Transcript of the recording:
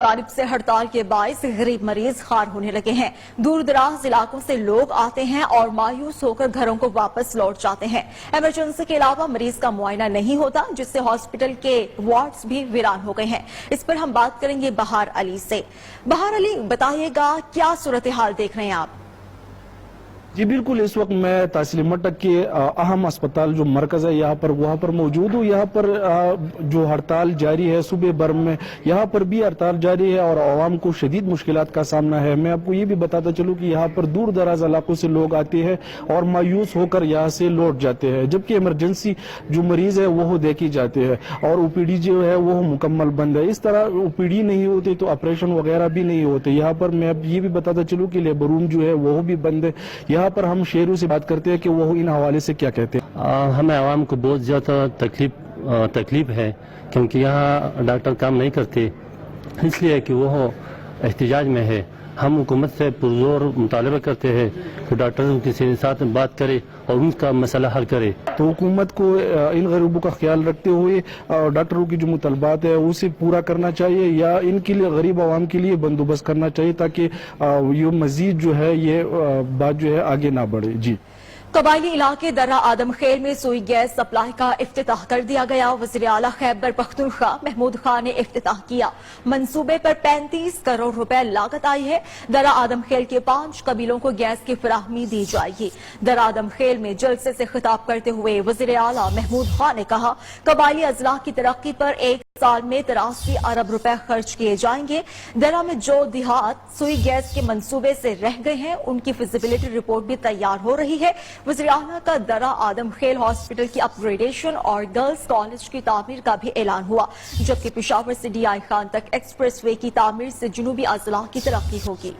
جانب سے ہڑتال کے باعث غریب مریض خوار ہونے لگے ہیں۔ دور دراز علاقوں سے لوگ آتے ہیں اور مایوس ہو کر گھروں کو واپس لوٹ جاتے ہیں۔ ایمرجنسی کے علاوہ مریض کا معائنہ نہیں ہوتا، جس سے ہاسپٹل کے وارڈز بھی ویران ہو گئے ہیں۔ اس پر ہم بات کریں گے بہار علی سے۔ بہار علی، بتائیے گا کیا صورتحال دیکھ رہے ہیں آپ؟ جی بالکل، اس وقت میں تحصیل مٹک کے اہم ہسپتال جو مرکز ہے وہاں پر موجود ہوں۔ یہاں پر جو ہڑتال جاری ہے صوبے بھر میں، یہاں پر بھی ہڑتال جاری ہے اور عوام کو شدید مشکلات کا سامنا ہے۔ میں آپ کو یہ بھی بتاتا چلوں کہ یہاں پر دور دراز علاقوں سے لوگ آتے ہیں اور مایوس ہو کر یہاں سے لوٹ جاتے ہیں، جبکہ ایمرجنسی جو مریض ہے وہ دیکھی جاتے ہیں اور او پی ڈی جو ہے وہ مکمل بند ہے۔ اس طرح او پی ڈی نہیں ہوتے تو آپریشن وغیرہ بھی نہیں ہوتے۔ یہاں پر میں اب یہ بھی بتاتا چلوں کہ لیبر روم جو ہے وہ بھی بند ہے۔ یہاں پر ہم شہروں سے بات کرتے ہیں کہ وہ ان حوالے سے کیا کہتے ہیں۔ ہمیں عوام کو بہت زیادہ تکلیف ہے، کیونکہ یہاں ڈاکٹر کام نہیں کرتے، اس لیے کہ وہ احتجاج میں ہے۔ ہم حکومت سے پرزور مطالبہ کرتے ہیں کہ ڈاکٹروں کے ساتھ بات کرے اور ان کا مسئلہ حل کرے۔ تو حکومت کو ان غریبوں کا خیال رکھتے ہوئے ڈاکٹروں کی جو مطالبات ہے اسے پورا کرنا چاہیے، یا ان کے لیے غریب عوام کے لیے بندوبست کرنا چاہیے تاکہ یہ مزید جو ہے یہ بات جو ہے آگے نہ بڑھے۔ جی، قبائلی علاقے درہ آدم خیل میں سوئی گیس سپلائی کا افتتاح کر دیا گیا۔ وزیر اعلیٰ خیبر پختونخوا محمود خان نے افتتاح کیا۔ منصوبے پر 35 کروڑ روپے لاگت آئی ہے۔ درہ آدم خیل کے 5 قبیلوں کو گیس کی فراہمی دی جائے گی۔ درہ آدم خیل میں جلسے سے خطاب کرتے ہوئے وزیر اعلیٰ محمود خان نے کہا، قبائلی اضلاع کی ترقی پر ایک سال میں 83 ارب روپے خرچ کیے جائیں گے۔ درہ میں جو دیہات سوئی گیس کے منصوبے سے رہ گئے ہیں ان کی فیزیبلٹی رپورٹ بھی تیار ہو رہی ہے۔ وزیر اعلیٰ کا درہ آدم خیل ہاسپٹل کی اپ گریڈیشن اور گرلز کالج کی تعمیر کا بھی اعلان ہوا، جبکہ پشاور سے ڈی آئی خان تک ایکسپریس وے کی تعمیر سے جنوبی اضلاع کی ترقی ہوگی۔